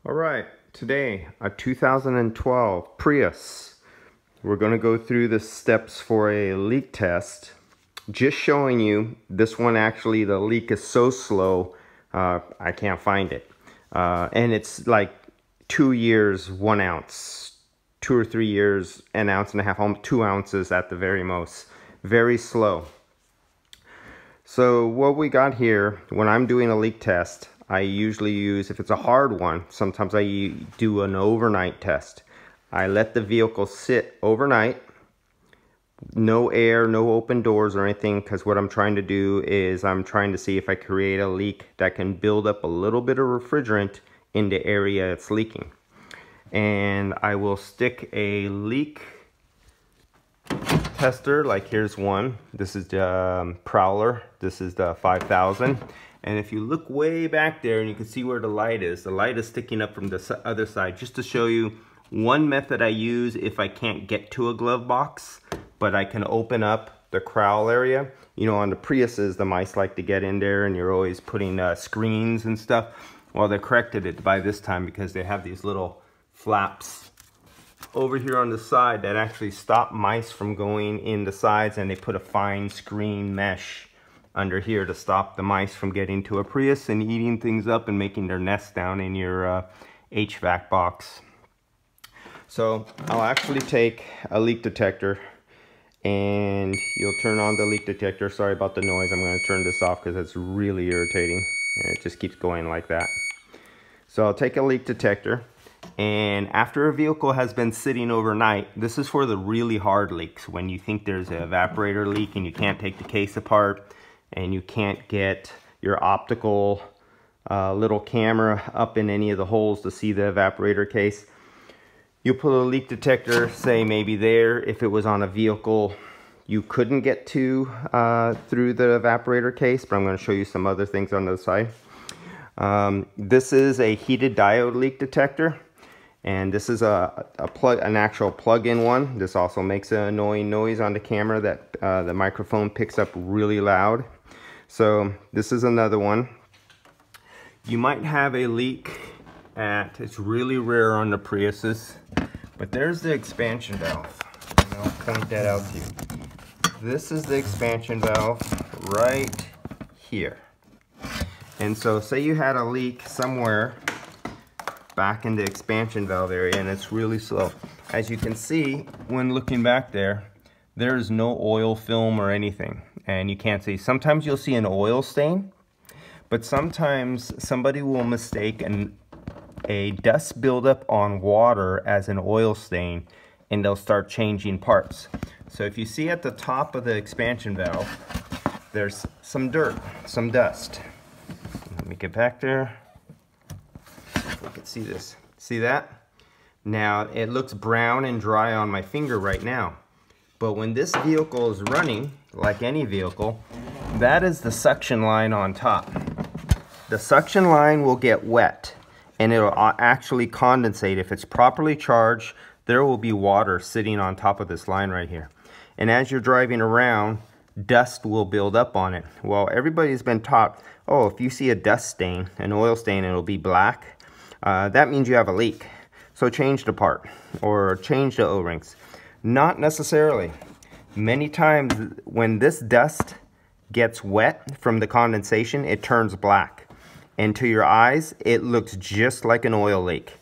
All right, today a 2012 Prius. We're going to go through the steps for a leak test. Just showing you, this one actually, the leak is so slow, I can't find it. And it's like 2 years, 1 ounce, 2 or 3 years, an ounce and a half, almost 2 ounces at the very most. Very slow. So what we got here, when I'm doing a leak test, I usually use, if it's a hard one, sometimes I do an overnight test. I let the vehicle sit overnight, no air, no open doors or anything, because what I'm trying to do is I'm trying to see if I create a leak that can build up a little bit of refrigerant in the area it's leaking. And I will stick a leak tester, like here's one. This is the Prowler. This is the 5000. And if you look way back there and you can see where the light is sticking up from the other side, just to show you one method I use if I can't get to a glove box, but I can open up the crowl area. You know, on the Priuses, the mice like to get in there and you're always putting screens and stuff. Well, they corrected it by this time because they have these little flaps over here on the side that actually stop mice from going in the sides, and they put a fine screen mesh under here to stop the mice from getting to a Prius and eating things up and making their nest down in your HVAC box. So I'll actually take a leak detector and you'll turn on the leak detector. Sorry about the noise. I'm going to turn this off because it's really irritating and it just keeps going like that. So I'll take a leak detector, and after a vehicle has been sitting overnight, this is for the really hard leaks, when you think there's an evaporator leak and you can't take the case apart and you can't get your optical little camera up in any of the holes to see the evaporator case. You put a leak detector, say maybe there, if it was on a vehicle you couldn't get to through the evaporator case, but I'm going to show you some other things on the side. This is a heated diode leak detector, and this is an actual plug-in one. This also makes an annoying noise on the camera that the microphone picks up really loud. So this is another one. You might have a leak it's really rare on the Priuses, but there's the expansion valve, and I'll point that out to you. This is the expansion valve right here. And so say you had a leak somewhere back in the expansion valve area and it's really slow. As you can see, when looking back there, there's no oil film or anything, and you can't see. Sometimes you'll see an oil stain, but sometimes somebody will mistake a dust buildup on water as an oil stain, and they'll start changing parts. So if you see at the top of the expansion valve, there's some dirt, some dust. Let me get back there. If we can see this. See that? Now it looks brown and dry on my finger right now. But when this vehicle is running, like any vehicle, that is the suction line on top. The suction line will get wet and it'll actually condensate. If it's properly charged, there will be water sitting on top of this line right here. And as you're driving around, dust will build up on it. Well, everybody's been taught, oh, if you see a dust stain, an oil stain, it'll be black. That means you have a leak. So change the part or change the O-rings. Not necessarily. Many times when this dust gets wet from the condensation, it turns black. And to your eyes, it looks just like an oil leak.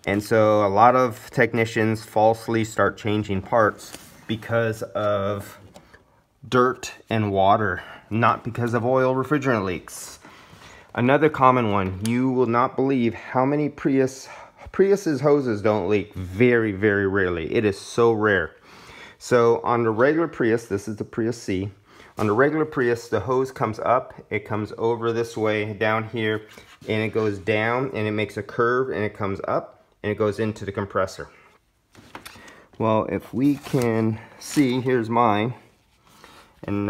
And so a lot of technicians falsely start changing parts because of dirt and water, not because of oil refrigerant leaks. Another common one, you will not believe how many Prius's hoses don't leak. Very, very rarely. It is so rare. So on the regular Prius, this is the Prius C. On the regular Prius, the hose comes up, it comes over this way down here, and it goes down and it makes a curve and it comes up and it goes into the compressor. Well, if we can see, here's mine, and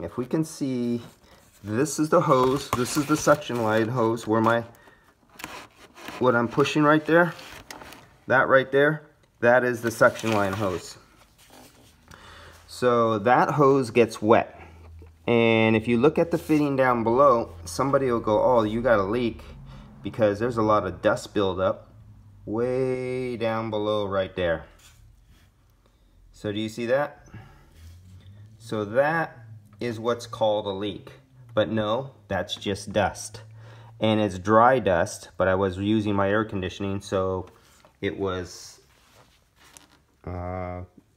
if we can see, this is the hose, this is the suction line hose where what I'm pushing right there, that right there, that is the suction line hose. So that hose gets wet, and if you look at the fitting down below, somebody will go, oh, you got a leak. because there's a lot of dust buildup way down below right there. So do you see that? So that is what's called a leak. But no, that's just dust. And it's dry dust, but I was using my air conditioning, so it was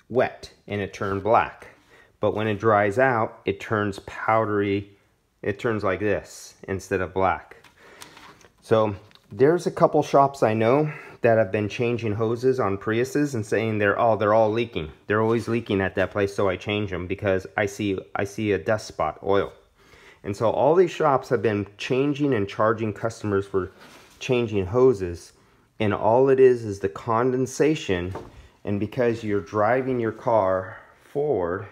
wet and it turned black. But when it dries out, it turns powdery. It turns like this instead of black. So there's a couple shops I know that have been changing hoses on Priuses and saying they're all leaking. They're always leaking at that place, so I change them because I see a dust spot, oil. And so all these shops have been changing and charging customers for changing hoses, and all it is the condensation. And because you're driving your car forward,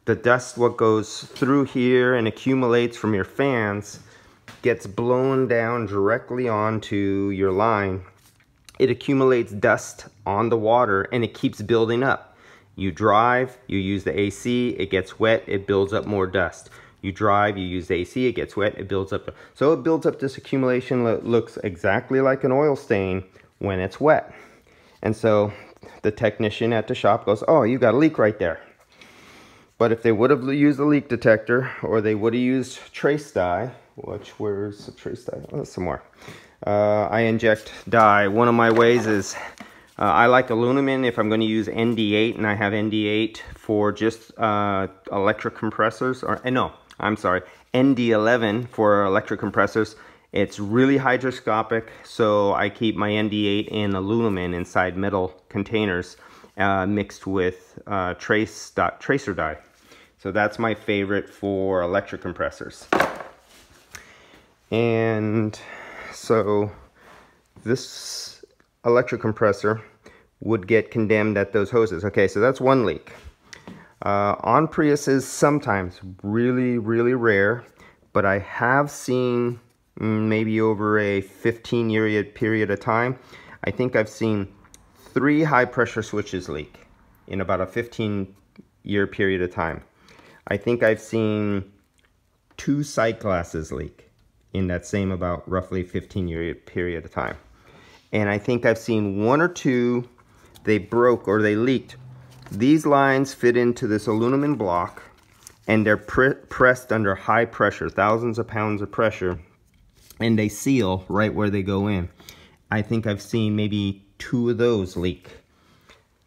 the dust, what goes through here and accumulates from your fans, gets blown down directly onto your line. It accumulates dust on the water and it keeps building up. You drive, you use the AC, it gets wet, it builds up more dust. You drive, you use the AC, it gets wet, it builds up. So it builds up this accumulation that looks exactly like an oil stain when it's wet. And so the technician at the shop goes, oh, you got a leak right there. But if they would have used a leak detector, or they would have used trace dye, where's the trace dye? Oh, somewhere. I inject dye. One of my ways is I like aluminum if I'm going to use ND8, and I have ND8 for just electric compressors. Or no, I'm sorry, ND11 for electric compressors. It's really hygroscopic, so I keep my ND8 in aluminum inside metal containers mixed with tracer dye. So that's my favorite for electric compressors. And so this electric compressor would get condemned at those hoses. Okay, so that's one leak. On Priuses, sometimes, really, really rare, but I have seen maybe over a 15-year period of time, I think I've seen 3 high pressure switches leak in about a 15-year period of time. I think I've seen 2 sight glasses leak in that same about roughly 15-year period of time. And I think I've seen 1 or 2, they broke or they leaked. These lines fit into this aluminum block and they're pressed under high pressure, thousands of pounds of pressure, and they seal right where they go in. I think I've seen maybe 2 of those leak.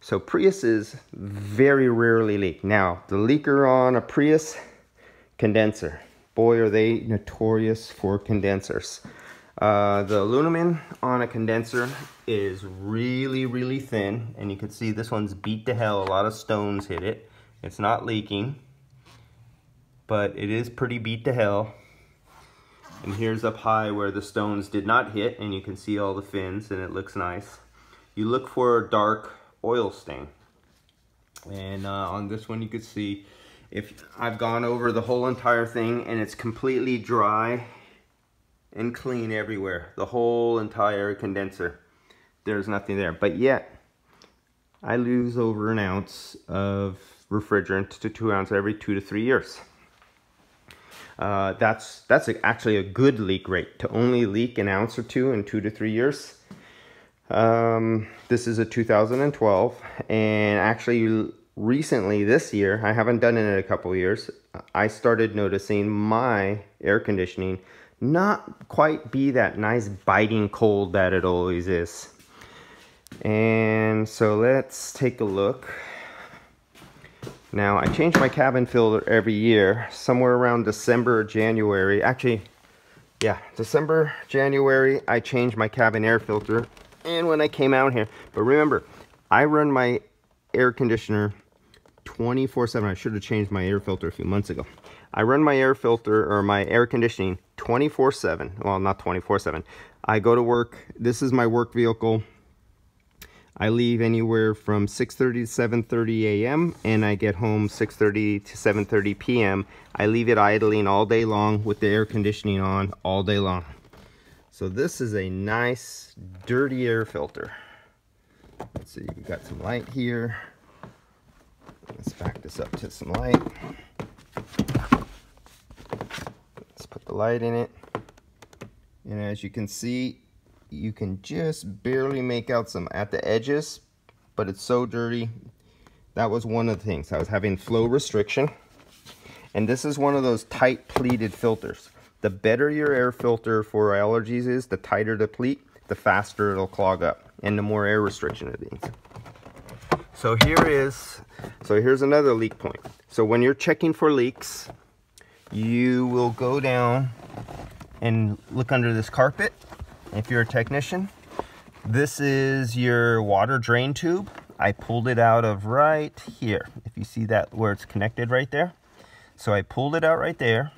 So Priuses very rarely leak. Now, the leaker on a Prius, condenser. Boy, are they notorious for condensers. The aluminum on a condenser is really, really thin, and you can see this one's beat to hell. A lot of stones hit it. It's not leaking, but it is pretty beat to hell. And here's up high where the stones did not hit, and you can see all the fins, and it looks nice. You look for a dark oil stain. And on this one you could see, if I've gone over the whole entire thing and it's completely dry and clean everywhere, the whole entire condenser, there's nothing there. But yet I lose over an ounce of refrigerant to 2 ounces every 2 to 3 years. That's actually a good leak rate, to only leak an ounce or 2 in 2 to 3 years. This is a 2012, and actually recently this year, I haven't done it in a couple of years, I started noticing my air conditioning not quite be that nice biting cold that it always is. And so let's take a look. Now, I change my cabin filter every year, somewhere around December or January. Actually, yeah, December, January, I change my cabin air filter. And when I came out here, but remember, I run my air conditioner 24/7. I should have changed my air filter a few months ago. I run my air filter, or my air conditioning, 24/7. Well, not 24/7. I go to work. This is my work vehicle. I leave anywhere from 6:30 to 7:30 a.m. and I get home 6:30 to 7:30 p.m. I leave it idling all day long with the air conditioning on all day long. So this is a nice dirty air filter. Let's see, we got some light here. Let's back this up to some light. Let's put the light in it. And as you can see, you can just barely make out some at the edges, but it's so dirty. That was one of the things. I was having flow restriction. And this is one of those tight pleated filters. The better your air filter for allergies is, the tighter the pleat, the faster it'll clog up and the more air restriction it needs. So here's another leak point. So when you're checking for leaks, you will go down and look under this carpet. If you're a technician, this is your water drain tube. I pulled it out of right here. If you see that where it's connected right there. So I pulled it out right there.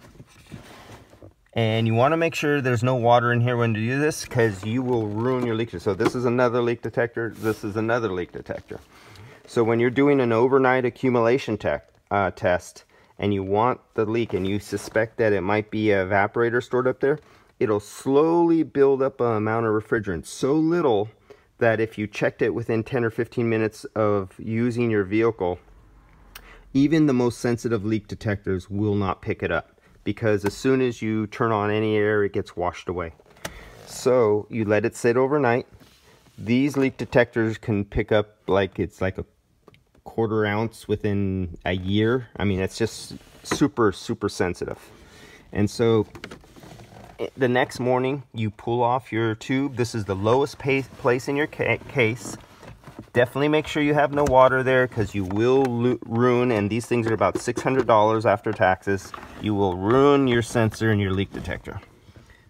And you want to make sure there's no water in here when you do this, because you will ruin your leak. So this is another leak detector. This is another leak detector. So when you're doing an overnight accumulation test and you want the leak and you suspect that it might be an evaporator stored up there, it'll slowly build up an amount of refrigerant, so little that if you checked it within 10 or 15 minutes of using your vehicle, even the most sensitive leak detectors will not pick it up, because as soon as you turn on any air, it gets washed away. So you let it sit overnight. These leak detectors can pick up it's like a quarter ounce within a year. I mean, it's just super sensitive. And so the next morning you pull off your tube. This is the lowest place in your case. Definitely make sure you have no water there, because you will ruin, and these things are about $600 after taxes. You will ruin your sensor and your leak detector.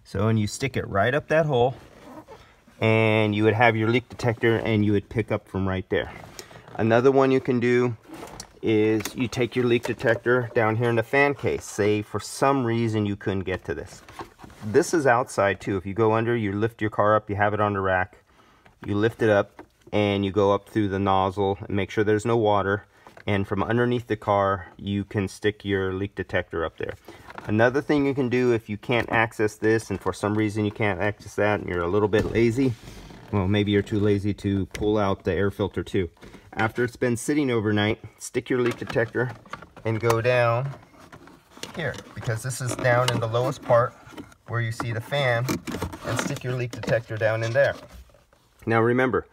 So, and you stick it right up that hole, and you would have your leak detector and you would pick up from right there. Another one you can do is you take your leak detector down here in the fan case. Say for some reason you couldn't get to this. This is outside too. If you go under, you lift your car up, you have it on the rack, you lift it up and you go up through the nozzle and make sure there's no water. And from underneath the car, you can stick your leak detector up there. Another thing you can do if you can't access this and for some reason you can't access that and you're a little bit lazy, well, maybe you're too lazy to pull out the air filter too. After it's been sitting overnight, stick your leak detector and go down here, because this is down in the lowest part where you see the fan, and stick your leak detector down in there. Now remember,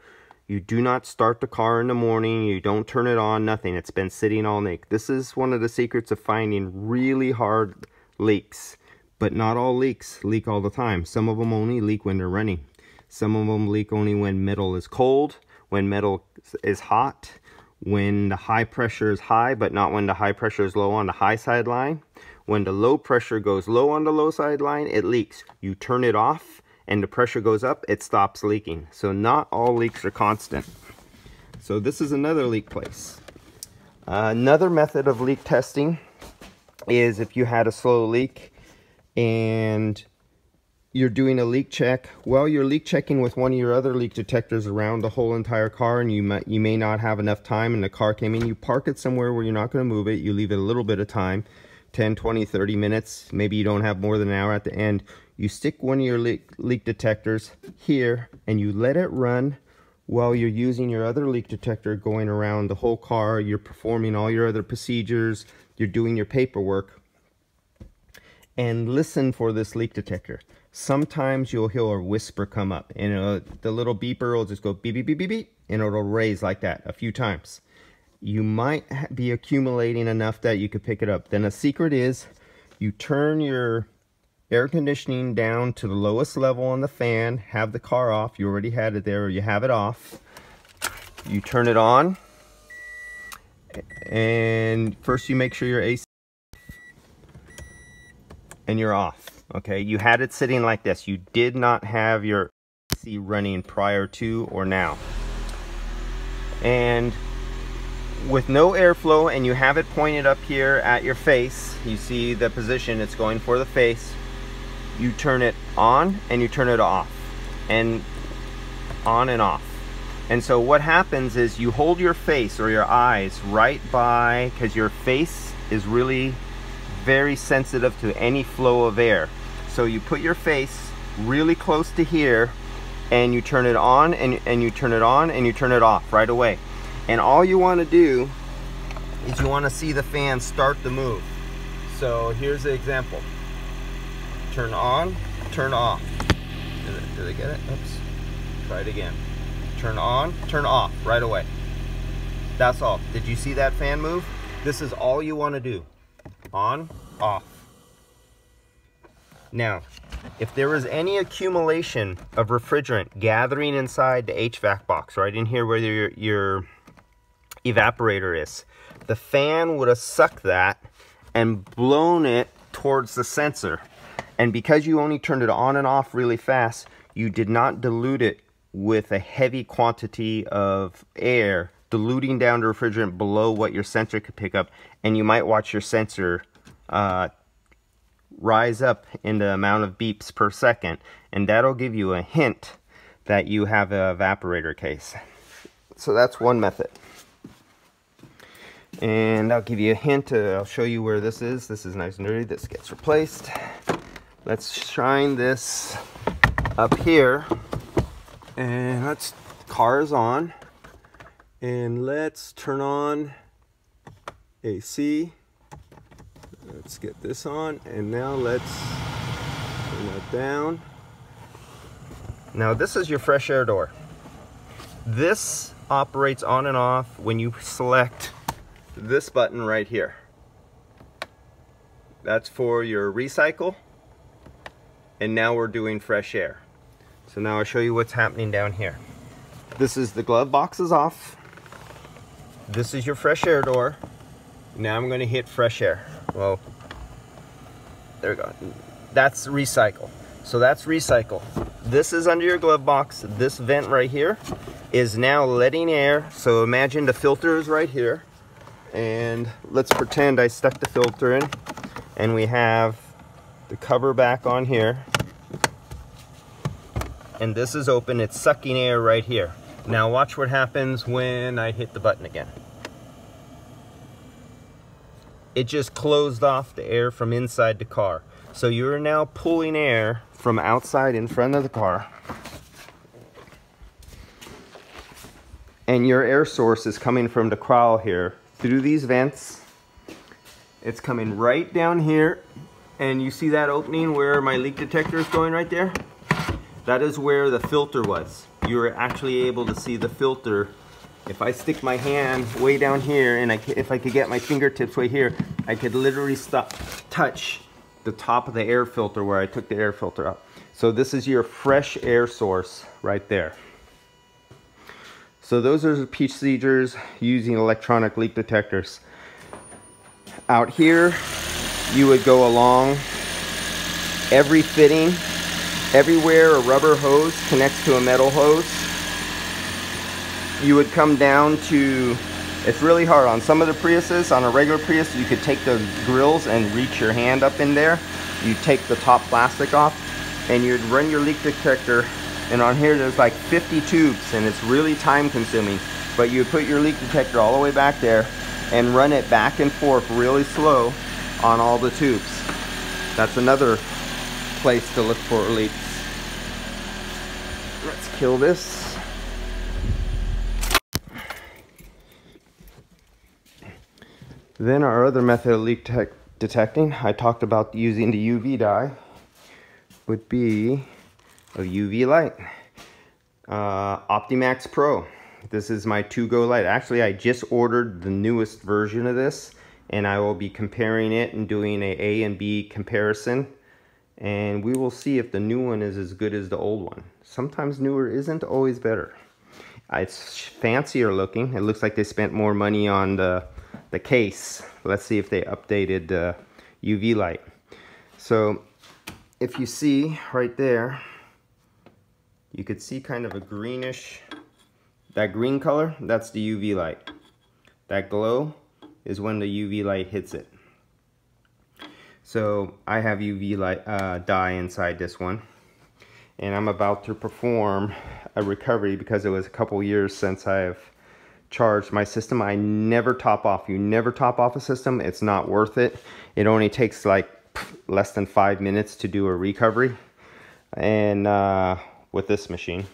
you do not start the car in the morning, you don't turn it on, nothing. It's been sitting all night. This is one of the secrets of finding really hard leaks, but not all leaks leak all the time. Some of them only leak when they're running. Some of them leak only when metal is cold, when metal is hot, when the high pressure is high, but not when the high pressure is low on the high side line. When the low pressure goes low on the low side line, it leaks. You turn it off and the pressure goes up, it stops leaking. So not all leaks are constant. So this is another leak place. Another method of leak testing is if you had a slow leak and you're doing a leak check. Well, you're leak checking with one of your other leak detectors around the whole entire car, and you may not have enough time, and the car came in. You park it somewhere where you're not going to move it. You leave it a little bit of time, 10, 20, 30 minutes. Maybe you don't have more than an hour at the end. You stick one of your leak detectors here, and you let it run while you're using your other leak detector going around the whole car. You're performing all your other procedures. You're doing your paperwork. And listen for this leak detector. Sometimes you'll hear a whisper come up, and the little beeper will just go beep, beep, beep, beep, beep, and it'll raise like that a few times. You might be accumulating enough that you could pick it up. Then a secret is you turn your air conditioning down to the lowest level on the fan, have the car off. You already had it there, or you have it off. You turn it on, and first you make sure your AC and you're off. Okay, you had it sitting like this. You did not have your AC running prior to or now. And with no airflow, and you have it pointed up here at your face, you see the position, it's going for the face. You turn it on and you turn it off, and on and off. And so what happens is you hold your face or your eyes right by, because your face is really very sensitive to any flow of air. So you put your face really close to here, and you turn it on and you turn it on and you turn it off right away. And all you want to do is you want to see the fan start to move. So here's the example. Turn on, turn off. Did I get it? Oops. Try it again. Turn on, turn off right away. That's all. Did you see that fan move? This is all you want to do. On, off. Now, if there is any accumulation of refrigerant gathering inside the HVAC box, right in here where your evaporator is, the fan would have sucked that and blown it towards the sensor. And because you only turned it on and off really fast, you did not dilute it with a heavy quantity of air, diluting down the refrigerant below what your sensor could pick up, and you might watch your sensor rise up in the amount of beeps per second, and that'll give you a hint that you have an evaporator case. So that's one method. And I'll give you a hint. I'll show you where this is. This is nice and dirty. This gets replaced. Let's shine this up here, and car is on, and let's turn on AC. Let's get this on, and now let's turn that down. Now this is your fresh air door. This operates on and off when you select this button right here. That's for your recycle, and now we're doing fresh air. So now I'll show you what's happening down here. This is the glove box is off. This is your fresh air door. Now I'm going to hit fresh air. Well, there we go. That's recycle. So that's recycle. This is under your glove box. This vent right here is now letting air. So imagine the filter is right here. And let's pretend I stuck the filter in. And we have the cover back on here. And this is open. It's sucking air right here. Now watch what happens when I hit the button again. It just closed off the air from inside the car. So you're now pulling air from outside in front of the car. And your air source is coming from the cowl here through these vents. It's coming right down here. And you see that opening where my leak detector is going right there? That is where the filter was. You're actually able to see the filter. If I stick my hand way down here, and if I could get my fingertips way here, I could literally touch the top of the air filter where I took the air filter out. So this is your fresh air source right there. So those are the procedures using electronic leak detectors. Out here, you would go along every fitting. Everywhere a rubber hose connects to a metal hose, you would come down to, it's really hard. On some of the Priuses, on a regular Prius, you could take the grills and reach your hand up in there. You take the top plastic off, and you'd run your leak detector, and on here there's like 50 tubes, and it's really time consuming. But you put your leak detector all the way back there, and run it back and forth really slow on all the tubes. That's another place to look for leaks. Let's kill this. Then our other method of leak detecting, I talked about using the UV dye, would be a UV light. OptiMax Pro. This is my to-go light. Actually, I just ordered the newest version of this, and I will be comparing it and doing an A and B comparison. And we will see if the new one is as good as the old one. Sometimes newer isn't always better. It's fancier looking. It looks like they spent more money on the case. Let's see if they updated the UV light. So if you see right there, you could see kind of a greenish, that green color, that's the UV light. That glow is when the UV light hits it. So I have UV light dye inside this one, and I'm about to perform a recovery because it was a couple years since I've charged my system. I never top off. You never top off a system. It's not worth it. It only takes like less than 5 minutes to do a recovery. And with this machine,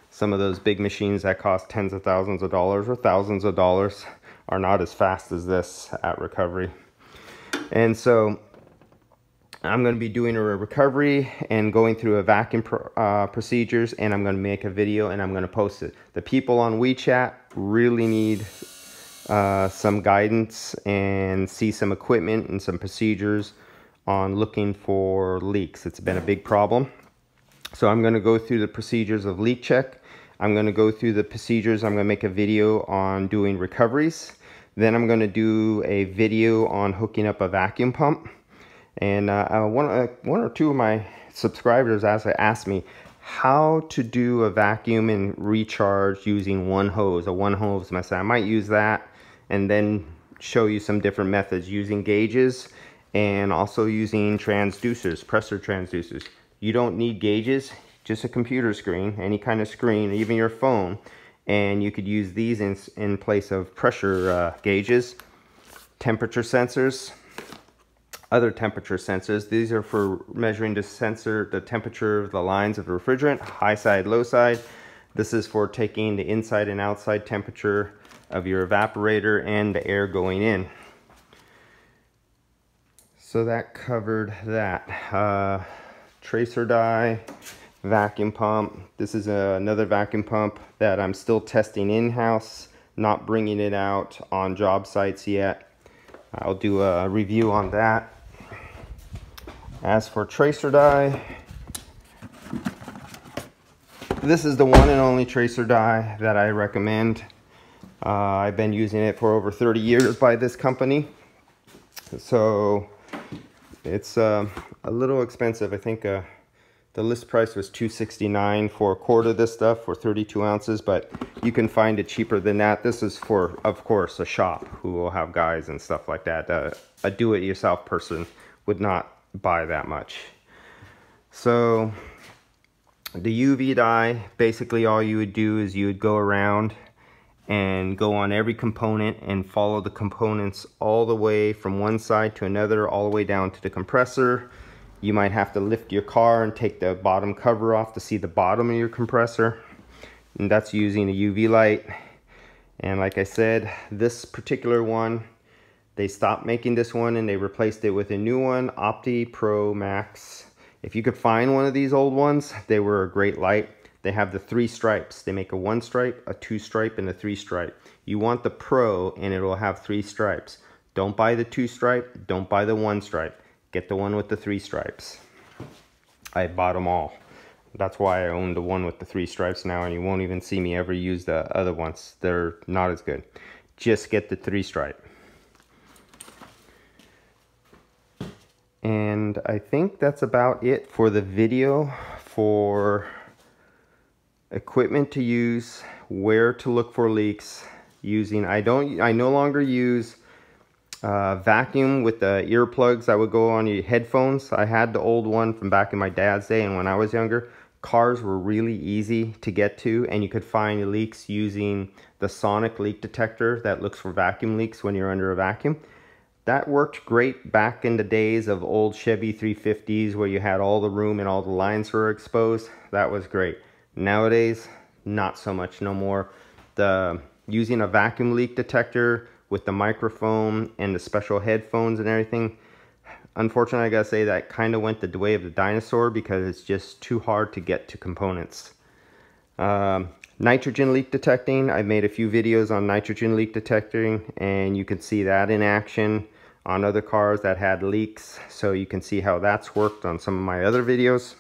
some of those big machines that cost tens of thousands of dollars or thousands of dollars are not as fast as this at recovery. And so I'm going to be doing a recovery and going through a vacuum procedures, and I'm going to make a video and I'm going to post it. The people on WeChat really need some guidance and see some equipment and some procedures on looking for leaks. It's been a big problem. So I'm going to go through the procedures of leak check. I'm going to go through the procedures. I'm going to make a video on doing recoveries. Then I'm going to do a video on hooking up a vacuum pump. And one or two of my subscribers asked me how to do a vacuum and recharge using one hose, a one hose method. I might use that and then show you some different methods using gauges and also using transducers, pressure transducers. You don't need gauges, just a computer screen, any kind of screen, even your phone, and you could use these in place of pressure gauges, temperature sensors, other temperature sensors. These are for measuring the temperature of the lines of the refrigerant, high side, low side. This is for taking the inside and outside temperature of your evaporator and the air going in. So that covered that. Tracer die, vacuum pump. This is another vacuum pump that I'm still testing in-house, not bringing it out on job sites yet. I'll do a review on that. As for tracer die, this is the one and only tracer die that I recommend. I've been using it for over 30 years by this company. So it's a little expensive. I think the list price was $269 for a quart of this stuff for 32 ounces, but you can find it cheaper than that. This is for, of course, a shop who will have guys and stuff like that. A do-it-yourself person would not buy that much. So the UV dye, basically all you would do is you would go around and go on every component and follow the components all the way from one side to another, all the way down to the compressor. You might have to lift your car and take the bottom cover off to see the bottom of your compressor, and that's using a UV light. And like I said, this particular one, they stopped making this one and they replaced it with a new one, Opti Pro Max. If you could find one of these old ones, they were a great light. They have the 3 stripes. They make a 1 stripe, a 2 stripe, and a 3 stripe. You want the Pro and it will have 3 stripes. Don't buy the 2 stripe, don't buy the 1 stripe. Get the one with the 3 stripes. I bought them all. That's why I own the one with the 3 stripes now, and you won't even see me ever use the other ones. They're not as good. Just get the 3 stripe. And I think that's about it for the video for equipment to use, where to look for leaks using. I no longer use vacuum with the earplugs. I would go on your headphones. I had the old one from back in my dad's day, and when I was younger, cars were really easy to get to, and you could find leaks using the sonic leak detector that looks for vacuum leaks when you're under a vacuum. That worked great back in the days of old Chevy 350s where you had all the room and all the lines were exposed. That was great. Nowadays, not so much no more. Using a vacuum leak detector with the microphone and the special headphones and everything, unfortunately I gotta say that kind of went the way of the dinosaur because it's just too hard to get to components. Nitrogen leak detecting, I made a few videos on nitrogen leak detecting, and you can see that in action on other cars that had leaks, so you can see how that's worked on some of my other videos.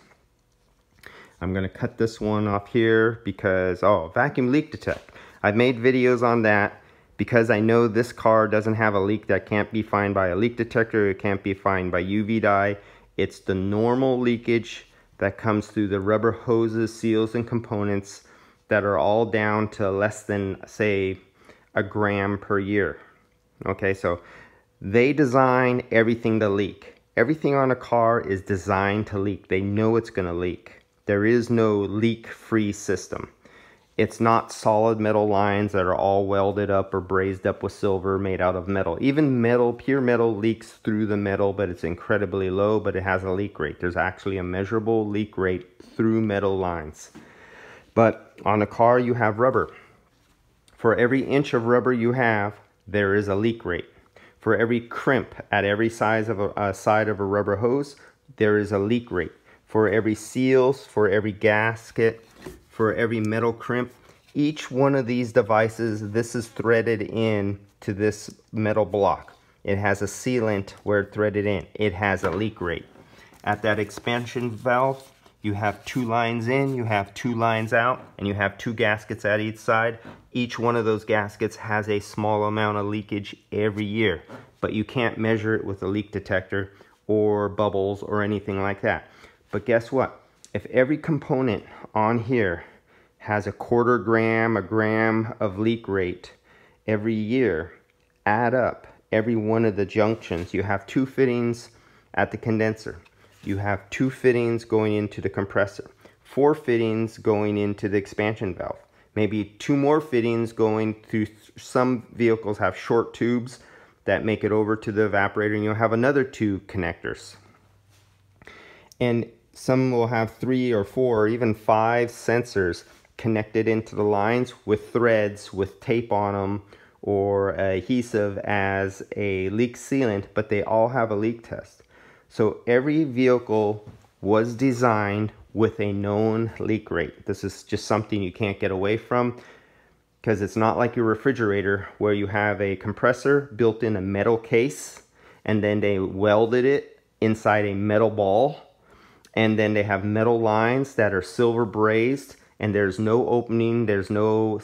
I'm going to cut this one off here because, vacuum leak detect. I've made videos on that because I know this car doesn't have a leak that can't be found by a leak detector. It can't be found by UV dye. It's the normal leakage that comes through the rubber hoses, seals, and components that are all down to less than, say, a gram per year. Okay, so they design everything to leak. Everything on a car is designed to leak. They know it's going to leak. There is no leak-free system. It's not solid metal lines that are all welded up or brazed up with silver made out of metal. Even metal, pure metal, leaks through the metal, but it's incredibly low, but it has a leak rate. There's actually a measurable leak rate through metal lines. But on a car, you have rubber. For every inch of rubber you have, there is a leak rate. For every crimp at every side of a rubber hose, there is a leak rate. For every seals, for every gasket, for every metal crimp, each one of these devices, this is threaded in to this metal block. It has a sealant where it's threaded in. It has a leak rate. At that expansion valve, you have 2 lines in, you have 2 lines out, and you have 2 gaskets at each side. Each one of those gaskets has a small amount of leakage every year, but you can't measure it with a leak detector or bubbles or anything like that. But guess what? If every component on here has a 1/4 gram, a gram of leak rate every year, add up every one of the junctions. You have 2 fittings at the condenser. You have 2 fittings going into the compressor, 4 fittings going into the expansion valve, maybe 2 more fittings going through. Some vehicles have short tubes that make it over to the evaporator, and you'll have another 2 connectors. And some will have 3 or 4 or even 5 sensors connected into the lines with threads with tape on them or adhesive as a leak sealant, but they all have a leak test. So every vehicle was designed with a known leak rate. This is just something you can't get away from, because it's not like your refrigerator where you have a compressor built in a metal case and then they welded it inside a metal ball, and then they have metal lines that are silver brazed and there's no opening, there's no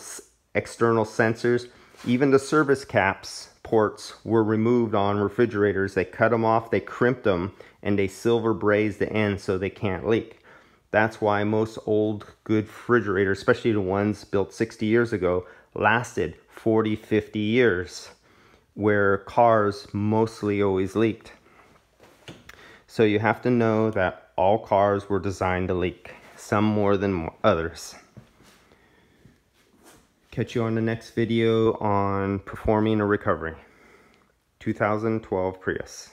external sensors. Even the service caps ports were removed on refrigerators. They cut them off, they crimped them, and they silver brazed the ends so they can't leak. That's why most old good refrigerators, especially the ones built 60 years ago, lasted 40, 50 years, where cars mostly always leaked. So you have to know that all cars were designed to leak, some more than others. Catch you on the next video on performing a recovery. 2012 Prius.